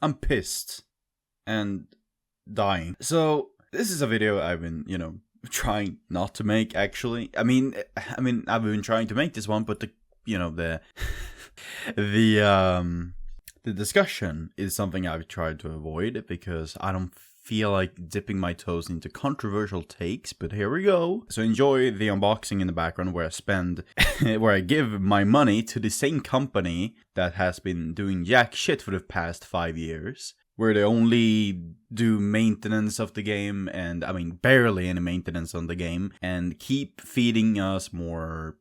I'm pissed and dying. So this is a video I've been, trying not to make. Actually, I mean, I've been trying to make this one, but the the discussion is something I've tried to avoid because I don't feel like dipping my toes into controversial takes, but here we go. So enjoy the unboxing in the background where I spend, where I give my money to the same company that has been doing jack shit for the past 5 years, where they only do maintenance of the game, and I mean barely any maintenance on the game, and keep feeding us more,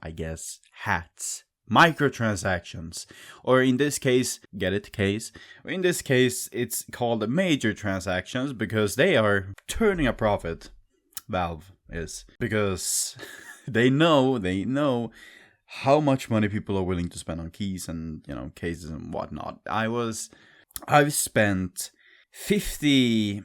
I guess, hats. Microtransactions, or in this case, in this case, it's called major transactions because they are turning a profit. Valve is, because they know how much money people are willing to spend on keys and, cases and whatnot. I've spent 50,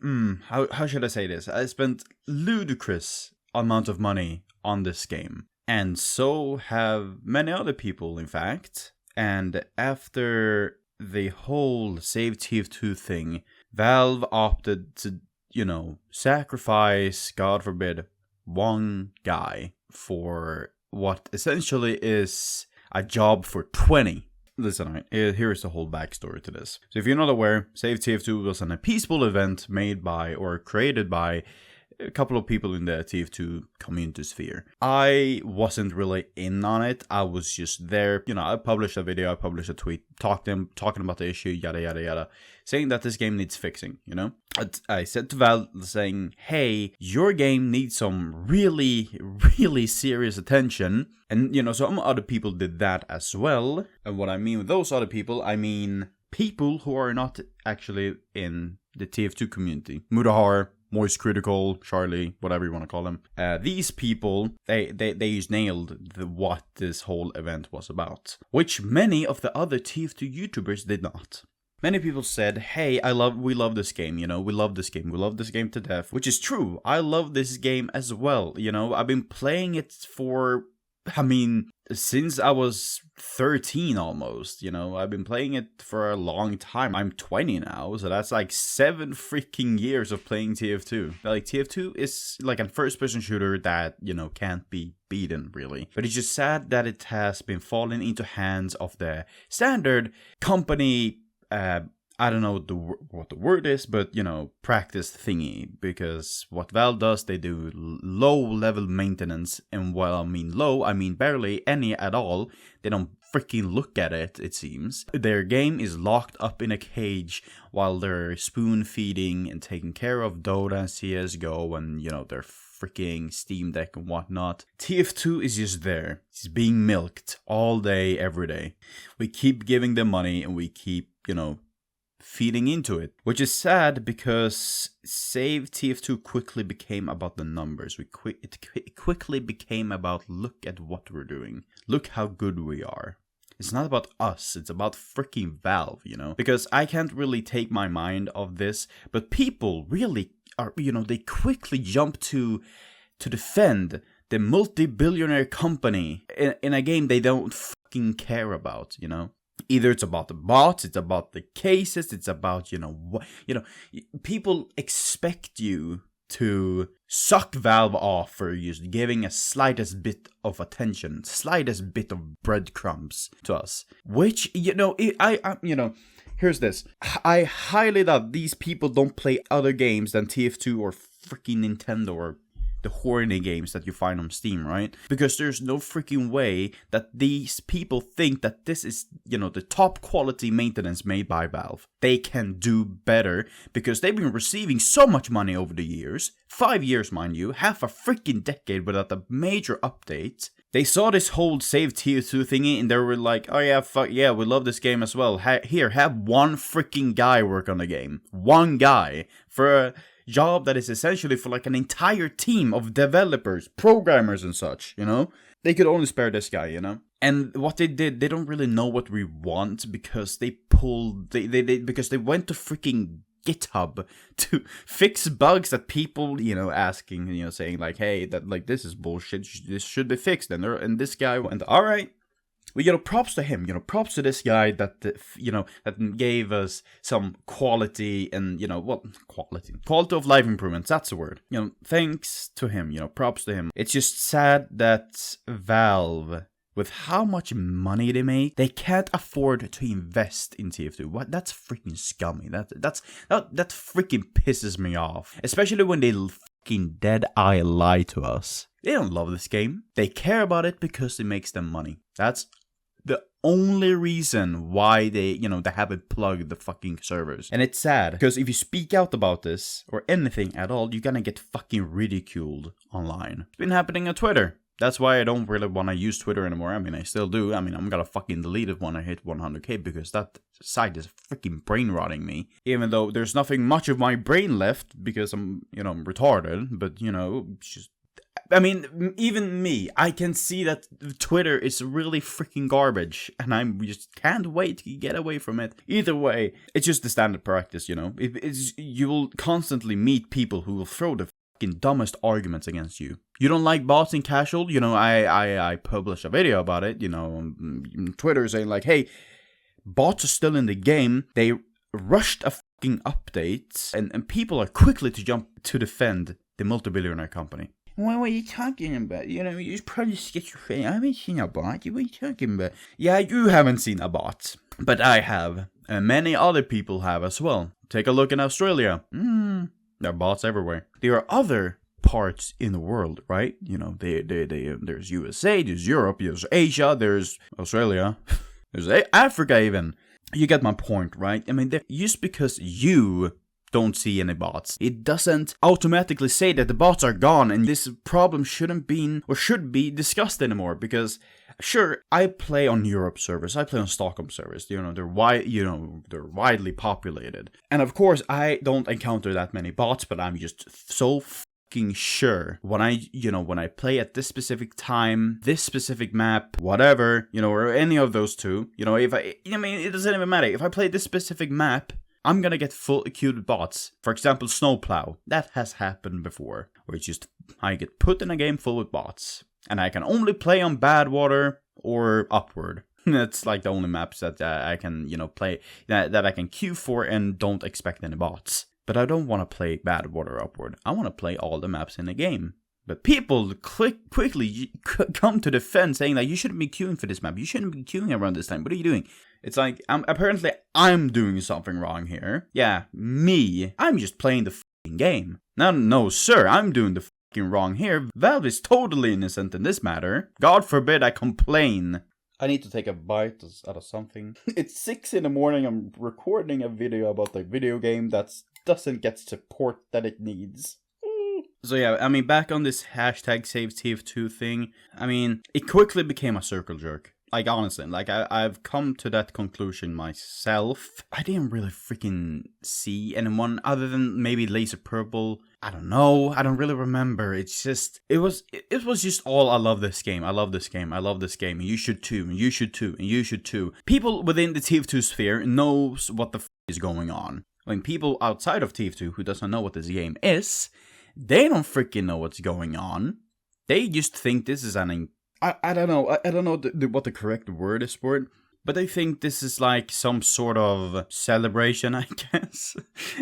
how should I say this? I spent ludicrous amount of money on this game. And so have many other people, in fact. And after the whole Save TF2 thing, Valve opted to, sacrifice, God forbid, one guy for what essentially is a job for 20. Listen, here's the whole backstory to this. So if you're not aware, Save TF2 was a peaceful event made by or created by a couple of people in the TF2 community sphere. I wasn't really in on it. I was just there. I published a video, I published a tweet, talking about the issue, yada yada yada, saying that this game needs fixing. I said to Valve, saying, hey, your game needs some really, really serious attention. And some other people did that as well. And what I mean with those other people, I mean people who are not actually in the TF2 community. Mudahar, Moist Critical, Charlie, whatever you want to call them. These people, they just nailed what this whole event was about, which many of the other TF2 YouTubers did not. Many people said, hey, we love this game, we love this game to death, which is true. I love this game as well, I've been playing it for, since I was 13 almost, I've been playing it for a long time. I'm 20 now, so that's like 7 freaking years of playing TF2. Like, TF2 is like a first-person shooter that, can't be beaten, really. But it's just sad that it has been falling into hands of the standard company, I don't know what the word is, but, practice thingy. Because what Valve does, they do low-level maintenance. And while I mean low, I mean barely any at all. They don't freaking look at it, it seems. Their game is locked up in a cage while they're spoon-feeding and taking care of Dota and CSGO and, their freaking Steam Deck and whatnot. TF2 is just there. It's being milked all day, every day. We keep giving them money and we keep, feeding into it, which is sad because Save TF2 quickly became about the numbers. It quickly became about, look at what we're doing, look how good we are. It's not about us, it's about freaking Valve, because I can't really take my mind off this, but people really are, they quickly jump to defend the multi-billionaire company in a game they don't fucking care about, Either it's about the bots, it's about the cases, it's about, people expect you to suck Valve off for just giving a slightest bit of attention, slightest bit of breadcrumbs to us. Which, here's this. I highly doubt these people don't play other games than TF2 or freaking Nintendo or the horny games that you find on Steam, right? Because there's no freaking way that these people think that this is, the top quality maintenance made by Valve. They can do better because they've been receiving so much money over the years. 5 years, mind you, half a freaking decade without a major update. They saw this whole Save TF2 thingy and they were like, oh yeah, fuck yeah, we love this game as well. Here, have one freaking guy work on the game. One guy. For a job that is essentially for like an entire team of developers, programmers and such, They could only spare this guy, And what they did, they don't really know what we want because they because they went to freaking GitHub to fix bugs that people, asking, saying like, hey, that like this is bullshit, this should be fixed. And this guy went, all right, Well, props to him. Props to this guy that, that gave us some quality and, quality of life improvements. That's the word. Thanks to him. Props to him. It's just sad that Valve, with how much money they make, they can't afford to invest in TF2. What? That's freaking scummy. That freaking pisses me off. Especially when they fucking dead eye lie to us. They don't love this game. They care about it because it makes them money. That's the only reason why they haven't plugged the fucking servers. And it's sad, because if you speak out about this, or anything at all, you're gonna get fucking ridiculed online. It's been happening on Twitter. That's why I don't really want to use Twitter anymore. I mean, I still do. I mean, I'm gonna fucking delete it when I hit 100k, because that site is freaking brain rotting me. Even though there's nothing much of my brain left, because I'm retarded, but, just... I mean, even me, I can see that Twitter is really freaking garbage, and I just can't wait to get away from it. Either way, it's just the standard practice, you will constantly meet people who will throw the fucking dumbest arguments against you. You don't like bots in casual? I published a video about it, on Twitter saying like, hey, bots are still in the game. They rushed a fucking update, and people are quickly to jump to defend the multi-billionaire company. What are you talking about? You're probably schizophrenic. I haven't seen a bot. What are you talking about? Yeah, you haven't seen a bot. But I have. And many other people have as well. Take a look in Australia. There are bots everywhere. There are other parts in the world, right? There's USA, there's Europe, there's Asia, there's Australia, there's Africa even. You get my point, right? I mean, just because you don't see any bots, it doesn't automatically say that the bots are gone and this problem shouldn't be or should be discussed anymore. Because sure, I play on Europe servers, I play on Stockholm servers. They're widely populated, and of course I don't encounter that many bots. But I'm just so fucking sure when I play at this specific time, this specific map, whatever, or any of those two, it doesn't even matter. If I play this specific map, I'm gonna get full queued with bots. For example, Snowplow. That has happened before. Where it's just, I get put in a game full with bots. And I can only play on Badwater or Upward. That's like the only maps that I can, play, that I can queue for and don't expect any bots. But I don't want to play Badwater or Upward. I want to play all the maps in the game. But people quickly come to defend, saying that you shouldn't be queuing for this map. You shouldn't be queuing around this time. What are you doing? It's like, apparently I'm doing something wrong here. Yeah, me. I'm just playing the fucking game. No, sir, I'm doing the fucking wrong here. Valve is totally innocent in this matter. God forbid I complain. I need to take a bite out of something. It's 6 in the morning. I'm recording a video about the video game that doesn't get support that it needs. So yeah, I mean, back on this hashtag SaveTF2 thing, I mean, it quickly became a circle jerk. Like, honestly, like, I've come to that conclusion myself. I didn't really freaking see anyone other than maybe Laser Purple. I don't know. I don't really remember. It's just, it was just all, I love this game. I love this game. I love this game. And you should too. And you should too. And you should too. People within the TF2 sphere knows what the f is going on. When people outside of TF2 who doesn't know what this game is, they don't freaking know what's going on. They just think this is I don't know. I don't know what the correct word is for it, but I think this is like some sort of celebration, I guess.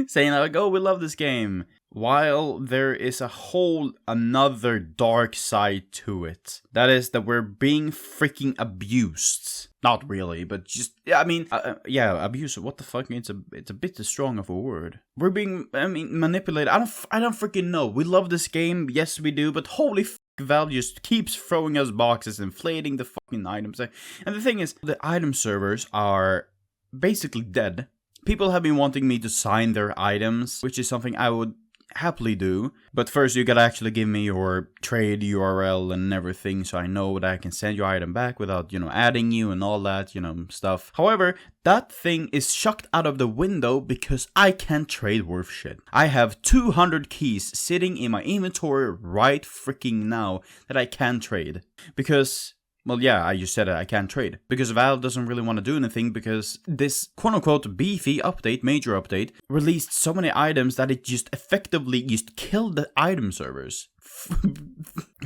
Saying like, oh, we love this game. While there is a whole another dark side to it. That is that we're being freaking abused. Not really, but just, I mean, abuse. What the fuck? It's a bit too strong of a word. We're being, manipulated. I don't freaking know. We love this game. Yes, we do. But holy f***, Valve just keeps throwing us boxes, inflating the fucking items. And the thing is, the item servers are basically dead. People have been wanting me to sign their items, which is something I would happily do, but first you gotta actually give me your trade URL and everything, so I know that I can send your item back without, adding you and all that, stuff. However, that thing is chucked out of the window because I can't trade worth shit. I have 200 keys sitting in my inventory right freaking now that I can trade. Because, well, yeah, I just said it, I can't trade. Because Valve doesn't really want to do anything because this quote-unquote beefy update, major update, released so many items that it just effectively just killed the item servers.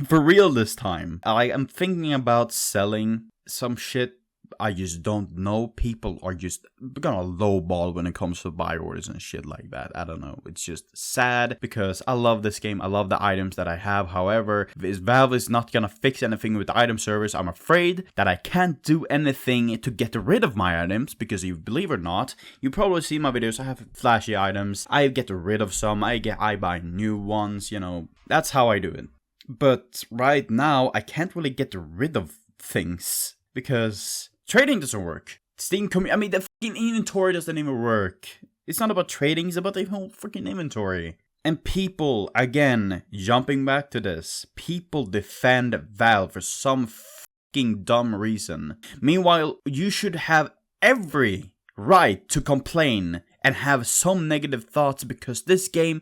For real this time. I'm thinking about selling some shit I just don't know. People are just gonna lowball when it comes to buy orders and shit like that. I don't know. It's just sad because I love this game. I love the items that I have. However, if Valve is not gonna fix anything with the item servers, I'm afraid that I can't do anything to get rid of my items, because you believe it or not, you probably see my videos. I have flashy items. I get rid of some. I buy new ones. You know, that's how I do it. But right now, I can't really get rid of things because trading doesn't work. Steam I mean, the fucking inventory doesn't even work. It's not about trading, it's about the whole freaking inventory. And people, again, jumping back to this, people defend Valve for some fucking dumb reason. Meanwhile, you should have every right to complain and have some negative thoughts because this game,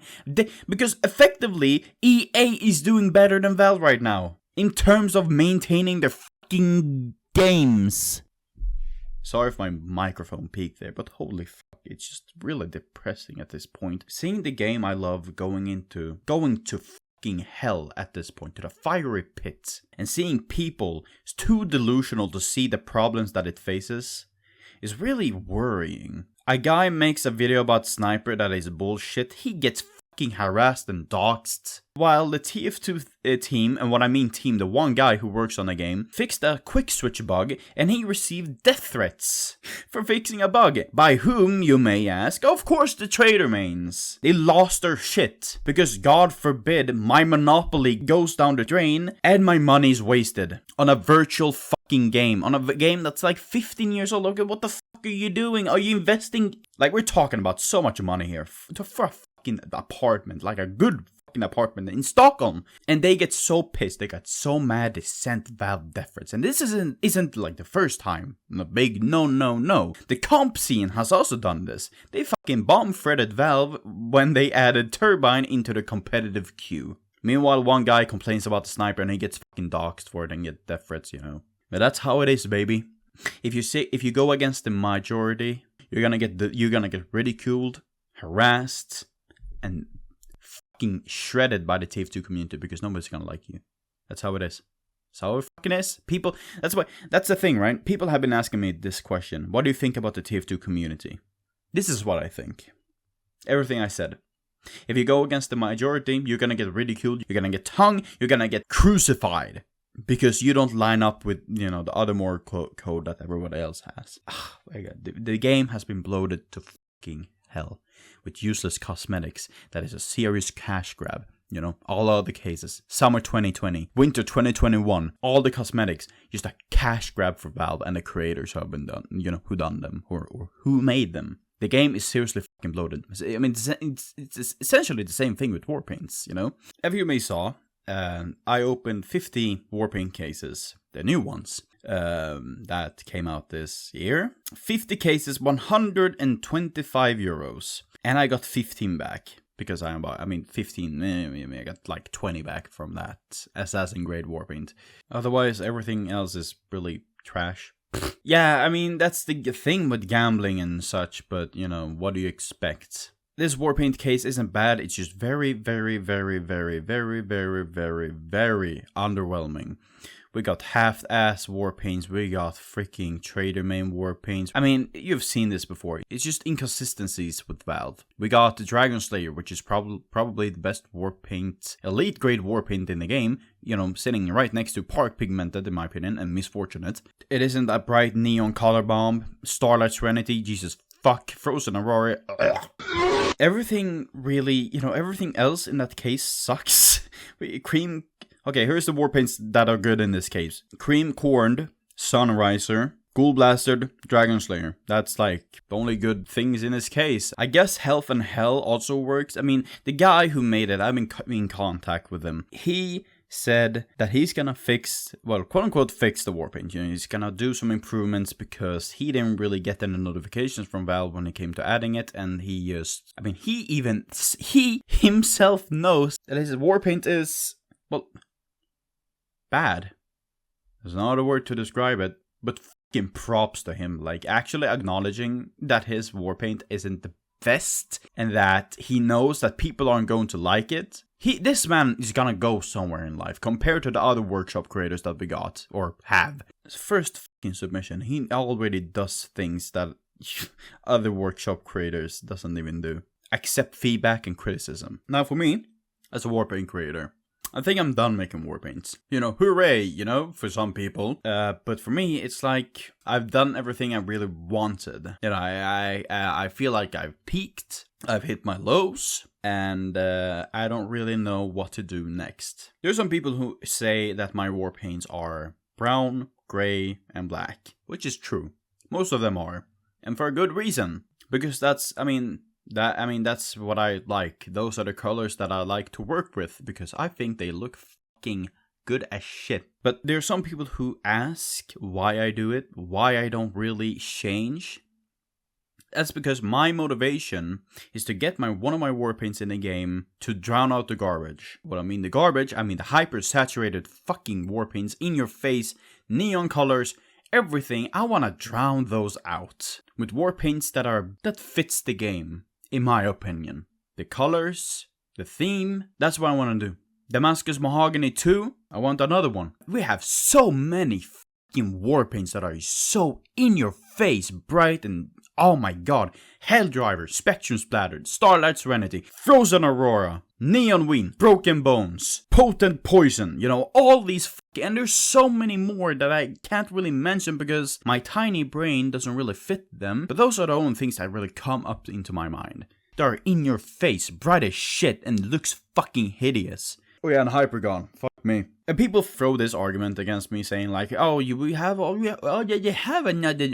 because effectively, EA is doing better than Valve right now in terms of maintaining their fucking games. Sorry if my microphone peaked there, but holy fuck, it's just really depressing at this point. Seeing the game I love going to fucking hell at this point, to the fiery pit, and seeing people too delusional to see the problems that it faces is really worrying. A guy makes a video about Sniper that is bullshit, he gets fucking harassed and doxxed. While the TF2 team, and what I mean team, the one guy who works on the game, fixed a quick switch bug and he received death threats for fixing a bug. By whom, you may ask? Of course the trader mains. They lost their shit because God forbid my monopoly goes down the drain and my money's wasted on a virtual fucking game, on a game that's like 15 years old. Okay, what the fuck are you doing? Are you investing? Like, we're talking about so much money here for a fucking apartment, like a good fucking apartment in Stockholm, and they get so pissed, they got so mad, they sent Valve death threats. And this isn't like the first time. No big no. The comp scene has also done this. They fucking bomb-threaded Valve when they added Turbine into the competitive queue. Meanwhile, one guy complains about the Sniper and he gets fucking doxxed for it and get death threats, you know. But that's how it is, baby. If you go against the majority, you're gonna get ridiculed, harassed, and fucking shredded by the TF2 community because nobody's gonna like you. That's how it is. That's how it fucking is. People, that's the thing, right? People have been asking me this question. What do you think about the TF2 community? This is what I think. Everything I said. If you go against the majority, you're gonna get ridiculed, you're gonna get hung, you're gonna get crucified. Because you don't line up with, you know, the other more code that everybody else has. Oh my god. The game has been bloated to fucking hell. With useless cosmetics. That is a serious cash grab. You know, all other cases. Summer 2020. Winter 2021. All the cosmetics. Just a cash grab for Valve and the creators who have been done. You know, who done them. Or who made them. The game is seriously fucking bloated. I mean, it's essentially the same thing with Warpaints, you know? As you may saw, I opened 50 Warpaint cases, the new ones, that came out this year. 50 cases, 125 euros. And I got 15 back. Because I got like 20 back from that Assassin Grade Warpaint. Otherwise, everything else is really trash. Yeah, I mean, that's the thing with gambling and such, but, you know, what do you expect? This Warpaint case isn't bad, it's just very, very, very, very, very, very, very, very underwhelming. We got half-ass Warpaints, we got freaking Trader main Warpaints. I mean, you've seen this before. It's just inconsistencies with Valve. We got the Dragon Slayer, which is probably the best Warpaint, elite grade Warpaint in the game. You know, sitting right next to Park Pigmented, in my opinion, and Misfortunate. It isn't a bright neon color bomb. Starlight Serenity, Jesus fuck, Frozen Aurora. Everything really, you know, everything else in that case sucks. Cream. Okay, here's the Warpaints that are good in this case. Cream Corned, Sunriser, Ghoul Blasted, Dragon Slayer. That's like the only good things in this case. I guess Health and Hell also works. I mean, the guy who made it, I've been in contact with him. He said that he's gonna fix, well, quote unquote fix the Warpaint. You know, he's gonna do some improvements because he didn't really get any notifications from Valve when it came to adding it, and he just, I mean, he himself knows that his Warpaint is, well, bad. There's no other word to describe it, but fucking props to him, like actually acknowledging that his Warpaint isn't the best and that he knows that people aren't going to like it. This man is gonna go somewhere in life compared to the other workshop creators that we got or have. first fucking submission, he already does things that other workshop creators doesn't even do. Accept feedback and criticism. Now for me, as a warpaint creator, I think I'm done making warpaints. You know, hooray, you know, for some people. But for me, it's like I've done everything I really wanted. You know, I feel like I've peaked, I've hit my lows, and I don't really know what to do next. There's some people who say that my warpaints are brown, gray, and black, which is true. Most of them are, and for a good reason, because that's what I like. Those are the colors that I like to work with because I think they look fucking good as shit. But there are some people who ask why I do it, why I don't really change. That's because my motivation is to get one of my warpaints in the game to drown out the garbage. What I mean the garbage, I mean the hyper-saturated fucking warpaints in your face, neon colors, everything. I want to drown those out with warpaints that fits the game, in my opinion. The colors, the theme, that's what I want to do. Damascus Mahogany 2, I want another one. We have so many fucking warpaints that are so in your face, bright and oh my god. Helldriver, Spectrum Splattered, Starlight Serenity, Frozen Aurora, Neon Wind, Broken Bones, Potent Poison, you know, all these and there's so many more that I can't really mention because my tiny brain doesn't really fit them, but those are the only things that really come up into my mind. They're in your face, bright as shit, and looks fucking hideous. Oh yeah, and Hypergon, fuck me. And people throw this argument against me saying like, oh, we have another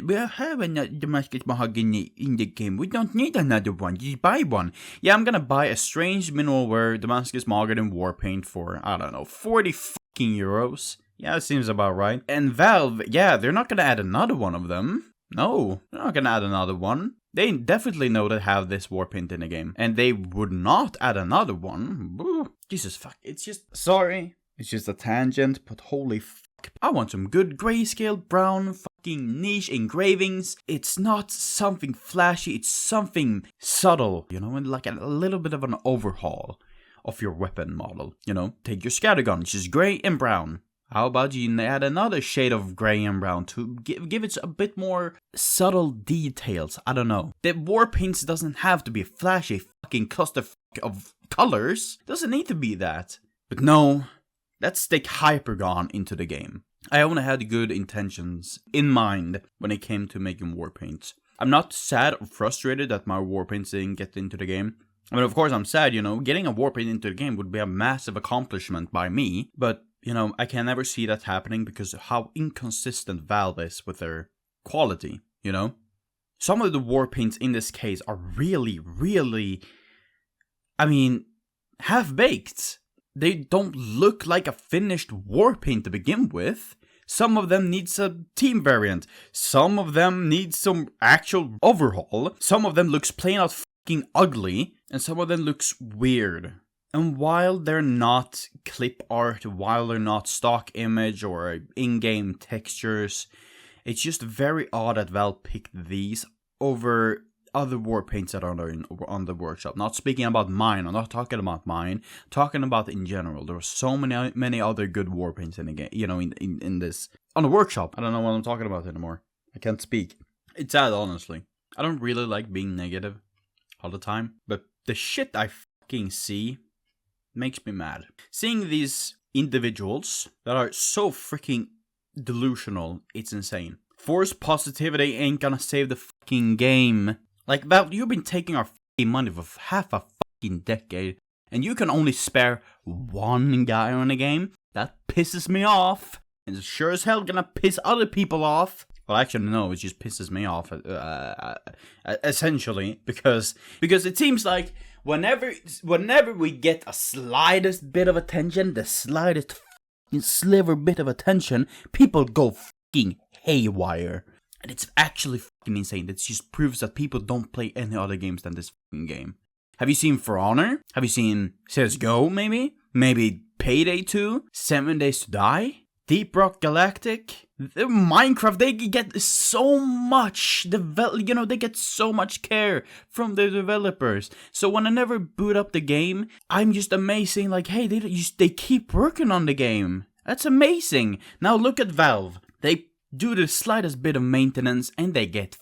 Damascus Mahogany in the game. We don't need another one. Just buy one. Yeah, I'm gonna buy a strange mineral wear Damascus Mahogany Warpaint for, I don't know, 40 fucking euros. Yeah, it seems about right. And Valve, yeah, they're not gonna add another one of them. No, they're not gonna add another one. They definitely know to have this warpaint in the game. And they would not add another one. Ooh, Jesus fuck. It's just, sorry. It's just a tangent, but holy fuck. I want some good grayscale, brown, fucking niche engravings. It's not something flashy, it's something subtle. You know, and like a little bit of an overhaul of your weapon model. You know, take your scattergun, which is gray and brown. How about you add another shade of gray and brown to give it a bit more subtle details? I don't know. The warpaints doesn't have to be a flashy fucking cluster of colors. Doesn't need to be that. But no, let's stick Hypergon into the game. I only had good intentions in mind when it came to making warpaints. I'm not sad or frustrated that my warpaints didn't get into the game. I mean, of course I'm sad, you know, getting a warpaint into the game would be a massive accomplishment by me, but you know, I can never see that happening because of how inconsistent Valve is with their quality, you know? Some of the warpaints in this case are really, I mean, half-baked. They don't look like a finished warpaint to begin with. Some of them needs a team variant. Some of them need some actual overhaul. Some of them looks plain out fucking ugly. And some of them looks weird. And while they're not clip art, while they're not stock image or in-game textures, it's just very odd that Valve picked these over other warpaints that are on the workshop. Not speaking about mine, I'm not talking about mine, talking about in general. There were so many other good warpaints in the game, you know, in this, on the workshop. I don't know what I'm talking about anymore. I can't speak. It's sad, honestly. I don't really like being negative all the time, but the shit I fucking see makes me mad. Seeing these individuals that are so freaking delusional, it's insane. Forced positivity ain't gonna save the fucking game. Like, Valve, you've been taking our fucking money for half a fucking decade, and you can only spare one guy on the game? That pisses me off. And it's sure as hell gonna piss other people off. Well, actually, no, it just pisses me off, essentially, because it seems like whenever we get a slightest bit of attention, the slightest fucking sliver bit of attention, people go fucking haywire. And it's actually fucking insane. That just proves that people don't play any other games than this fucking game. Have you seen For Honor? Have you seen CSGO, maybe? Maybe Payday 2? 7 Days to Die? Deep Rock Galactic? Minecraft, they get so much, they get so much care from the developers. So when I never boot up the game, I'm just amazing, like, hey, they keep working on the game. That's amazing. Now look at Valve. They do the slightest bit of maintenance and they get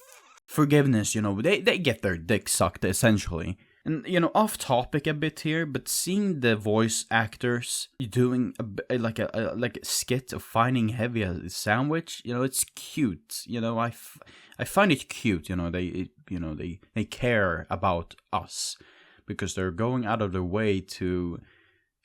forgiveness, you know, they get their dick sucked essentially. And, you know, off topic a bit here, but seeing the voice actors doing like a skit of finding heavy a sandwich, you know, it's cute. You know, I find it cute. You know, they care about us because they're going out of their way to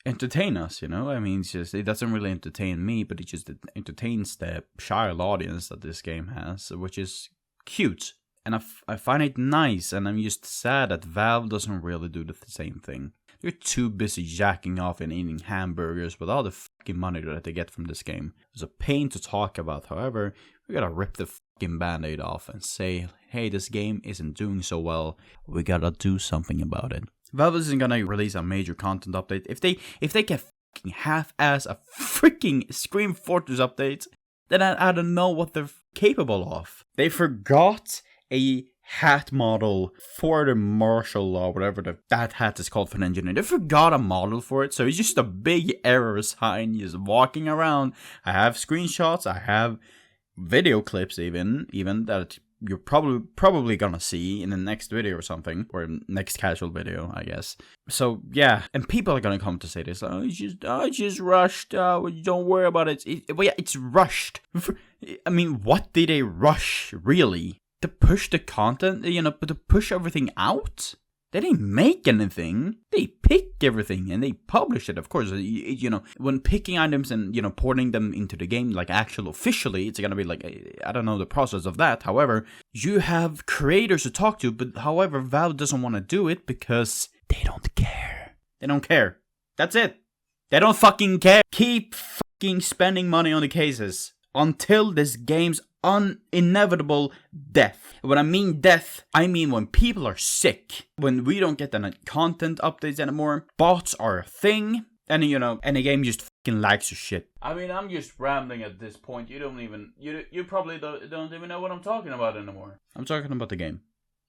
entertain us. You know, I mean, it doesn't really entertain me, but it just entertains the child audience that this game has, which is cute. And I find it nice, and I'm just sad that Valve doesn't really do the same thing. They're too busy jacking off and eating hamburgers with all the fucking money that they get from this game. It's a pain to talk about, however, we gotta rip the fucking band-aid off and say, hey, this game isn't doing so well, we gotta do something about it. Valve isn't gonna release a major content update. If they can fucking half-ass a freaking Scream Fortress update, then I don't know what they're capable of. They forgot a hat model for the martial law, whatever that hat is called for an engineer. They forgot a model for it, so it's just a big error sign just walking around. I have screenshots, I have video clips even that you're probably gonna see in the next video or something, or next casual video, I guess. So yeah, and people are gonna come to say this, oh, I just rushed, don't worry about it. Well, yeah, it's rushed. I mean, what did they rush, really? To push the content, you know, but to push everything out? They didn't make anything. They pick everything and they publish it, of course. You know, when picking items and, you know, porting them into the game, like officially, it's gonna be like, I don't know the process of that. However, you have creators to talk to, but however, Valve doesn't want to do it because they don't care. They don't care. That's it. They don't fucking care. Keep fucking spending money on the cases until this game's inevitable death. When I mean death, I mean when people are sick, when we don't get the content updates anymore, bots are a thing, and you know, and the game just fucking lags your shit. I mean, I'm just rambling at this point. You probably don't even know what I'm talking about anymore. I'm talking about the game.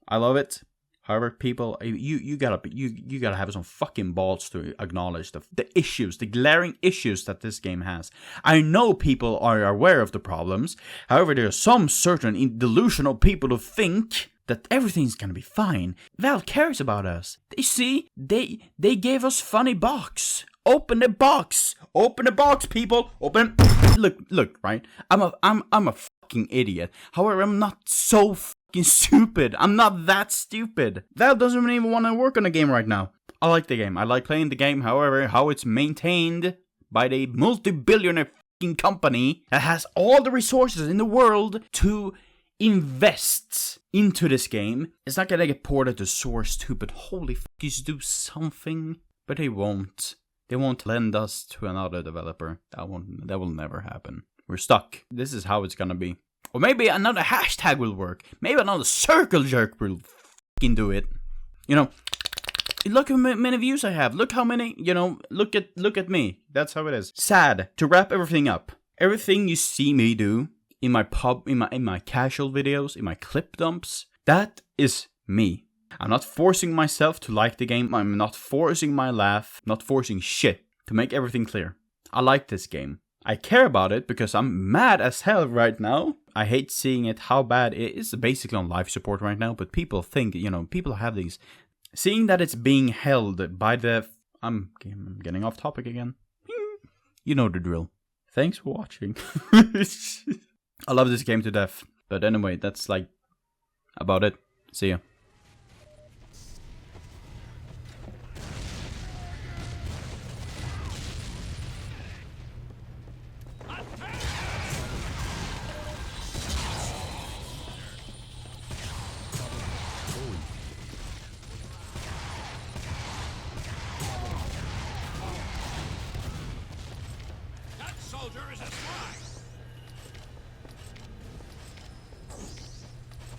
I love it. However, people, you gotta have some fucking balls to acknowledge the issues, the glaring issues that this game has. I know people are aware of the problems. However, there are some certain delusional people who think that everything's gonna be fine. Valve cares about us. They gave us funny box. Open the box. Open the box, people. Open. Look, right? I'm a fucking idiot. However, I'm not so stupid. I'm not that stupid. Valve doesn't even want to work on the game right now. I like the game. I like playing the game. However, how it's maintained by the multi-billionaire fucking company that has all the resources in the world to invest into this game, it's not gonna get ported to Source 2, but holy fuck, you should do something. But they won't. They won't lend us to another developer. That will never happen. We're stuck. This is how it's gonna be. Or maybe another hashtag will work. Maybe another circle jerk will fucking do it. You know, look how many views I have. Look how many, you know, look at me. That's how it is. Sad. To wrap everything up. Everything you see me do in my casual videos, in my clip dumps, that is me. I'm not forcing myself to like the game. I'm not forcing my laugh. Not forcing shit. To make everything clear. I like this game. I care about it because I'm mad as hell right now. I hate seeing it, how bad it is. Basically on life support right now, but people think, you know, people have these. Seeing that it's being held by the... I'm getting off topic again. You know the drill. Thanks for watching. I love this game to death. But anyway, that's like about it. See ya.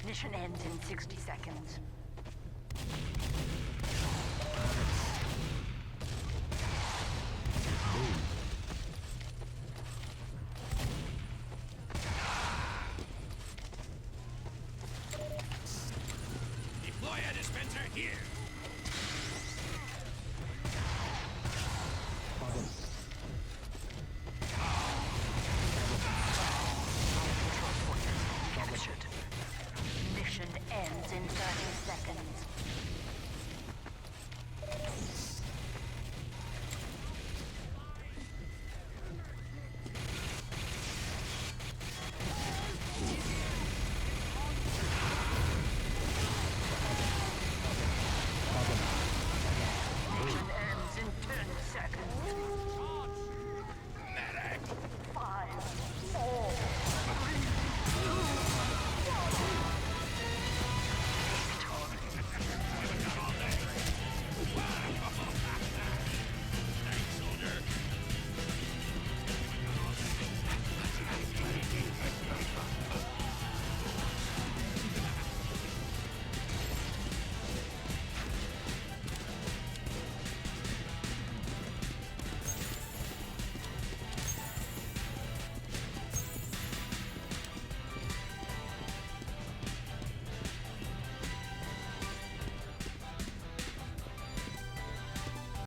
Mission ends in 60 seconds.